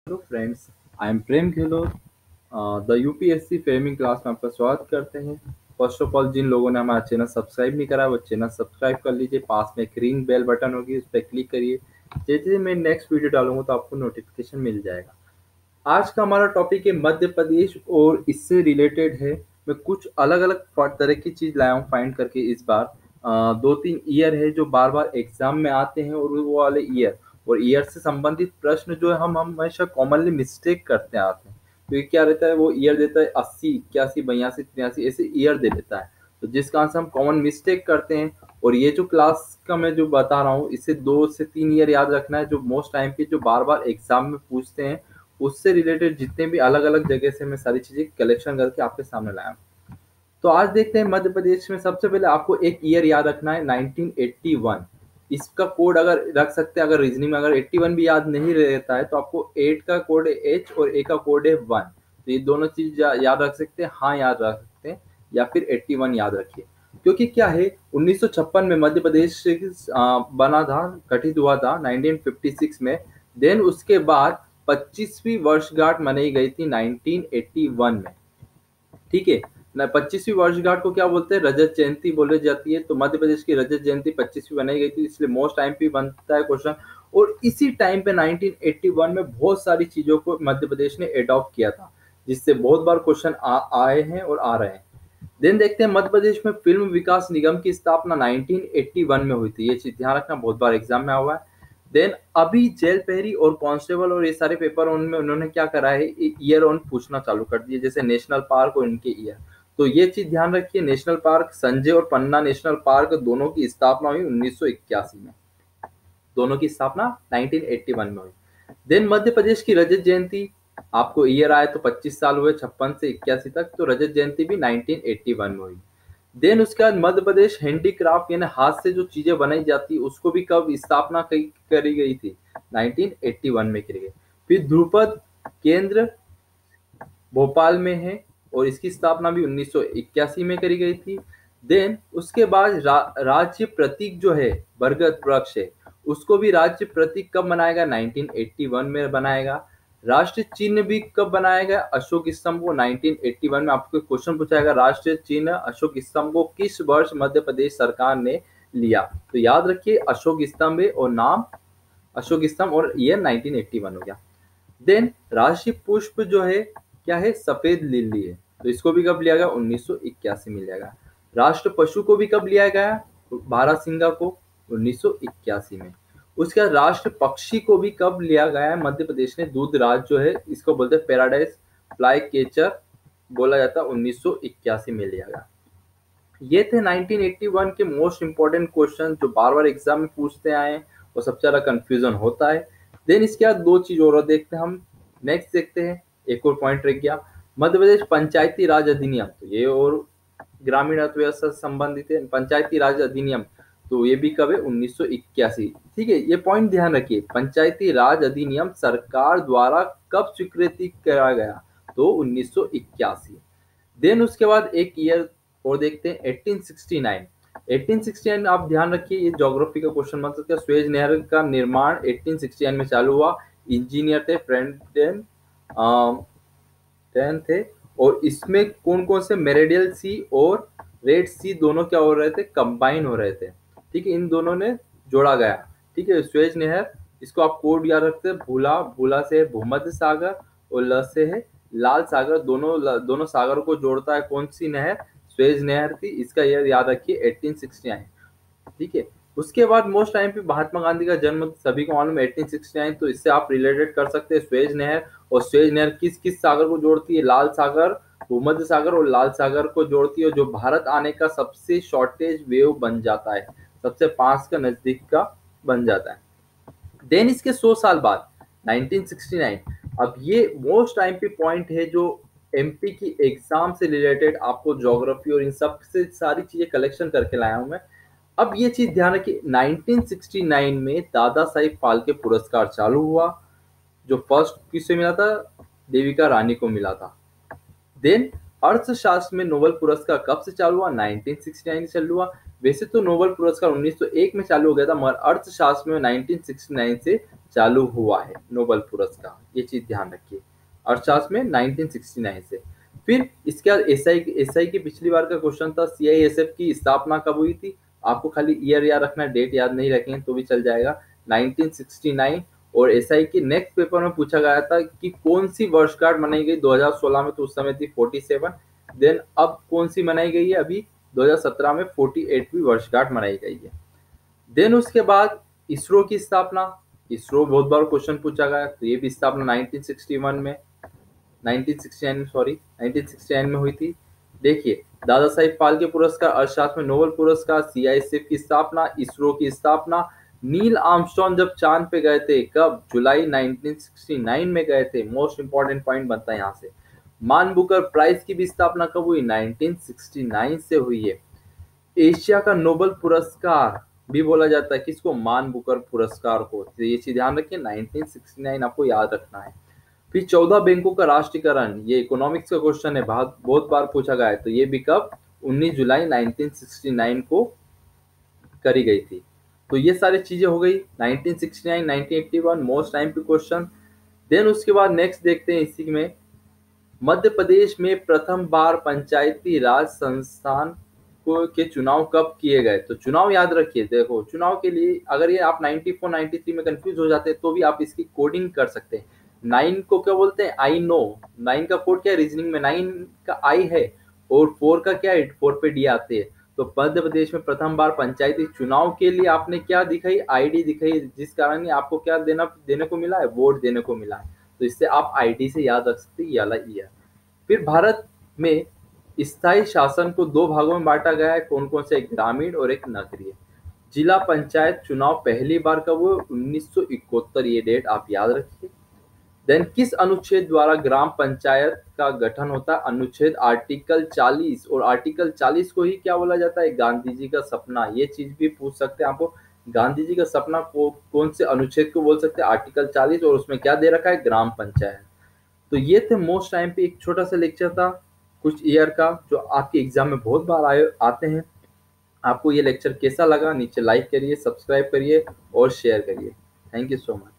Hello friends, I am Prem Gehlot. The UPSC framing class में आपका स्वागत करते हैं। फर्स्ट ऑफ ऑल, जिन लोगों ने हमारा चैनल सब्सक्राइब नहीं करा वो चैनल सब्सक्राइब कर लीजिए। पास में एक रिंग बेल बटन होगी, उस पर क्लिक करिए। जैसे मैं नेक्स्ट वीडियो डालूंगा तो आपको नोटिफिकेशन मिल जाएगा। आज का हमारा टॉपिक है मध्य प्रदेश और इससे रिलेटेड है। मैं कुछ अलग अलग तरह की चीज लाया हूँ फाइंड करके इस बार। दो तीन ईयर है जो बार बार एग्जाम में आते हैं, और वो वाले ईयर और ईयर से संबंधित प्रश्न जो है हम हमेशा कॉमनली मिस्टेक करते आते हैं। तो ये क्या रहता है, वो ईयर देता है 80, 81, 82, 83, ऐसे ईयर दे देता है। तो जिस कारण से हम कॉमन मिस्टेक करते हैं। और ये जो क्लास का मैं जो बता रहा हूँ, इससे 2 से 3 ईयर याद रखना है जो मोस्ट टाइम के जो बार बार एग्जाम में पूछते हैं। उससे रिलेटेड जितने भी अलग अलग जगह से मैं सारी चीजें कलेक्शन करके आपके सामने लाया हूँ। तो आज देखते हैं मध्य प्रदेश में। सबसे पहले आपको एक ईयर याद रखना है, 1981। इसका कोड अगर रख सकते हैं, अगर रीजनिंग में अगर 81 भी याद नहीं रहता है तो आपको 8 का कोड है एच और ए का कोड है 1। तो ये दोनों चीज याद रख सकते हैं, हाँ याद रख सकते हैं, या फिर 81 याद रखिए। क्योंकि क्या है, 1956 में मध्य प्रदेश बना था, गठित हुआ था 1956 में। देन उसके बाद 25वीं वर्षगांठ मनाई गई थी 1981 में। ठीक है ना। 25वीं वर्षगांठ को क्या बोलते हैं, रजत जयंती बोली जाती है। तो मध्य प्रदेश की रजत जयंती 25वीं बनाई गई थी, इसलिए मोस्ट टाइम पे बनता है क्वेश्चन। और इसी टाइम पे 1981 में बहुत सारी चीजों को मध्य प्रदेश ने एडॉप्ट किया था, जिससे बहुत बार क्वेश्चन आए हैं और आ रहे हैं। देन देखते हैं, मध्य प्रदेश में फिल्म विकास निगम की स्थापना 1981 में हुई थी। ये चीज ध्यान रखना, बहुत बार एग्जाम में आया हुआ है। देन अभी जेल पहरी और कांस्टेबल और ये सारे पेपर उनमें उन्होंने क्या करा है, ईयर ऑन पूछना चालू कर दिए, जैसे नेशनल पार्क और इनके ईयर। तो ये चीज ध्यान रखिए, नेशनल पार्क संजय और पन्ना नेशनल पार्क दोनों की स्थापना हुई 1981 में। दोनों की स्थापना 1981 में हुई। देन मध्य प्रदेश की रजत जयंती, आपको ईयर आए तो 25 साल हुए 56 से 81 तक, तो रजत जयंती भी 1981 में हुई। देन उसके बाद मध्य प्रदेश हैंडीक्राफ्ट यानी हाथ से जो चीजें बनाई जाती उसको भी कब स्थापना करी गई थी, 1981 में करी गई। फिर ध्रुपद केंद्र भोपाल में है और इसकी स्थापना भी 1981 में करी गई थी। देन उसके बाद राज्य प्रतीक जो है बरगद वृक्ष है, उसको भी राज्य प्रतीक कब बनाएगा, 1981 में बनाएगा। राष्ट्रीय चिन्ह भी कब बनाएगा, अशोक स्तंभ को 1981 में। आपको क्वेश्चन पूछाएगा राष्ट्रीय चिन्ह अशोक स्तंभ को किस वर्ष मध्य प्रदेश सरकार ने लिया। तो याद रखिए अशोक स्तंभ है और नाम अशोक स्तंभ, और ईयर 1981 हो गया। देन राष्ट्रीय पुष्प जो है क्या है, सफेद लिली है। तो इसको भी कब लिया गया, 1981 में लिया गया। राष्ट्र पशु को भी कब लिया गया, बारहसिंगा को 1981 में। उसके बाद राष्ट्र पक्षी को भी कब लिया गया है मध्य प्रदेश ने, दूधराज जो है इसको बोलते हैं पैराडाइज फ्लाई कैचर बोला जाता है, 1981 में लिया गया। ये थे 1981 के मोस्ट इंपॉर्टेंट क्वेश्चन जो बार बार एग्जाम में पूछते आए हैं और सबसे ज्यादा कंफ्यूजन होता है। देन इसके बाद दो चीज और देखते हैं हम। नेक्स्ट देखते हैं, एक और पॉइंट रह गया, मध्य प्रदेश पंचायती राज अधिनियम। तो ये और ग्रामीण अर्थव्यवस्था से संबंधित है, पंचायती राज अधिनियम। तो ये भी कब है, 1981। ठीक है, ये पॉइंट ध्यान रखिए, पंचायती राज अधिनियम सरकार द्वारा कब स्वीकृति करा गया, तो 1981। देन उसके बाद एक ईयर और देखते हैं, 1869। 1869 आप ध्यान रखिए, ये ज्योग्राफी का क्वेश्चन बन सकता है। स्वेज नहर का निर्माण 1869 में चालू हुआ। इंजीनियर थे फ्रेंडन टेन थे, और इसमें कौन कौन से मेरेडियल सी और रेड सी दोनों क्या हो रहे थे, कंबाइन हो रहे थे। ठीक है, इन दोनों ने जोड़ा गया। ठीक है, स्वेज नहर, इसको आप कोड याद रखते हैं, भूला भूला से है भूमध्य सागर, और ल से है लाल सागर। दोनों सागर को जोड़ता है कौन सी नहर, स्वेज नहर थी। इसका ईयर याद रखिए 1869। ठीक है, उसके बाद मोस्ट टाइम पे महात्मा गांधी का जन्म सभी को मालूम है 1869। तो इससे आप रिलेटेड कर सकते हैं स्वेज नहर। और स्वेज नहर किस किस सागर को जोड़ती है, लाल सागर, भूमध्य सागर और लाल सागर को जोड़ती है, जो भारत आने का सबसे शॉर्टेज वेव बन जाता है, सबसे पास का नजदीक का बन जाता है। देन इसके 100 साल बाद 1969। अब ये मोस्ट टाइम पे पॉइंट है जो एमपी की एग्जाम से रिलेटेड आपको ज्योग्राफी और इन सब से सारी चीजें कलेक्शन करके लाया हूं मैं। अब ये चीज ध्यान रखिए, 1969 में दादा साहिब फाल्के पुरस्कार चालू हुआ, जो फर्स्ट किससे मिला था, देविका रानी को मिला था। देन अर्थशास्त्र में नोबेल पुरस्कार कब से चालू हुआ, 1969 से चालू हुआ। वैसे तो नोबेल पुरस्कार 1901 में चालू हो गया था, मगर अर्थशास्त्र में 1969 से चालू हुआ है नोबेल पुरस्कार, ये चीज ध्यान रखिए। अर्थशास्त्र में 1969 से। फिर इसके बाद एसआई की पिछली बार का क्वेश्चन था, सीआईएसएफ की स्थापना कब हुई थी। आपको खाली ईयर याद रखना है, डेट याद नहीं रखेंगे तो भी चल जाएगा, 1969। और एसआई के नेक्स्ट पेपर में पूछा गया था कि कौन सी वर्षगांठ मनाई गई 2016 में, तो उस समय थी 47। देन अब कौन सी मनाई गई है, अभी 2017 में 48वीं वर्षगांठ मनाई गई है। देन उसके बाद इसरो की स्थापना, इसरो बहुत बार क्वेश्चन पूछा गया, तो ये भी स्थापना 1961 में 1969 सॉरी 1969 में हुई थी। देखिए, दादा साहिब फाल्के पुरस्कार, अर्थशास्त्र में नोबेल पुरस्कार, सीआईएसएफ की स्थापना, इसरो की स्थापना, नील आर्मस्ट्रॉन्ग जब चांद पे गए थे कब, जुलाई 1969 में गए थे। मोस्ट इंपॉर्टेंट पॉइंट बनता है यहाँ से। मान बुकर प्राइज की भी स्थापना कब हुई, 1969 से हुई है। एशिया का नोबेल पुरस्कार भी बोला जाता है किसको, मान बुकर पुरस्कार को, तो ये चीज ध्यान रखिए, 1969 आपको याद रखना है। फिर 14 बैंकों का राष्ट्रीयकरण, ये इकोनॉमिक्स का क्वेश्चन है, बहुत बार पूछा गया है, तो ये भी कब, 19 जुलाई 1969 को करी गई थी। तो ये सारी चीजें हो गई 1969 1981 मोस्ट टाइम पे क्वेश्चन। देन उसके बाद नेक्स्ट देखते हैं इसी में, मध्य प्रदेश में प्रथम बार पंचायती राज संस्थान को के चुनाव कब किए गए। तो चुनाव याद रखिए, देखो चुनाव के लिए अगर ये आप 94 93 में कंफ्यूज हो जाते हैं तो भी आप इसकी कोडिंग कर सकते हैं। 9 को क्या बोलते हैं, आई नो। 9 का कोड क्या है रीजनिंग में, 9 का आई है और 4 का क्या है, 4 पे डी आते हैं। तो मध्य प्रदेश में प्रथम बार पंचायती चुनाव के लिए आपने क्या दिखाई, आईडी दिखाई, जिस कारण आपको क्या देने को मिला है, वोट देने को मिला है। तो इससे आप आईडी से याद रख सकते हैं ये वाला ईयर। फिर भारत में स्थायी शासन को दो भागों में बांटा गया है, कौन कौन से, एक ग्रामीण और एक नगरीय। जिला पंचायत चुनाव पहली बार कब हुए, 1971, ये डेट आप याद रखिए। देन किस अनुच्छेद द्वारा ग्राम पंचायत का गठन होता है, अनुच्छेद आर्टिकल 40, और आर्टिकल 40 को ही क्या बोला जाता है, गांधी जी का सपना। ये चीज भी पूछ सकते हैं आपको, गांधी जी का सपना को कौन से अनुच्छेद को बोल सकते हैं, आर्टिकल 40, और उसमें क्या दे रखा है, ग्राम पंचायत। तो ये थे मोस्ट टाइम पे एक छोटा सा लेक्चर था कुछ ईयर का, जो आपके एग्जाम में बहुत बार आते हैं। आपको ये लेक्चर कैसा लगा, नीचे लाइक करिए, सब्सक्राइब करिए और शेयर करिए। Thank you so much.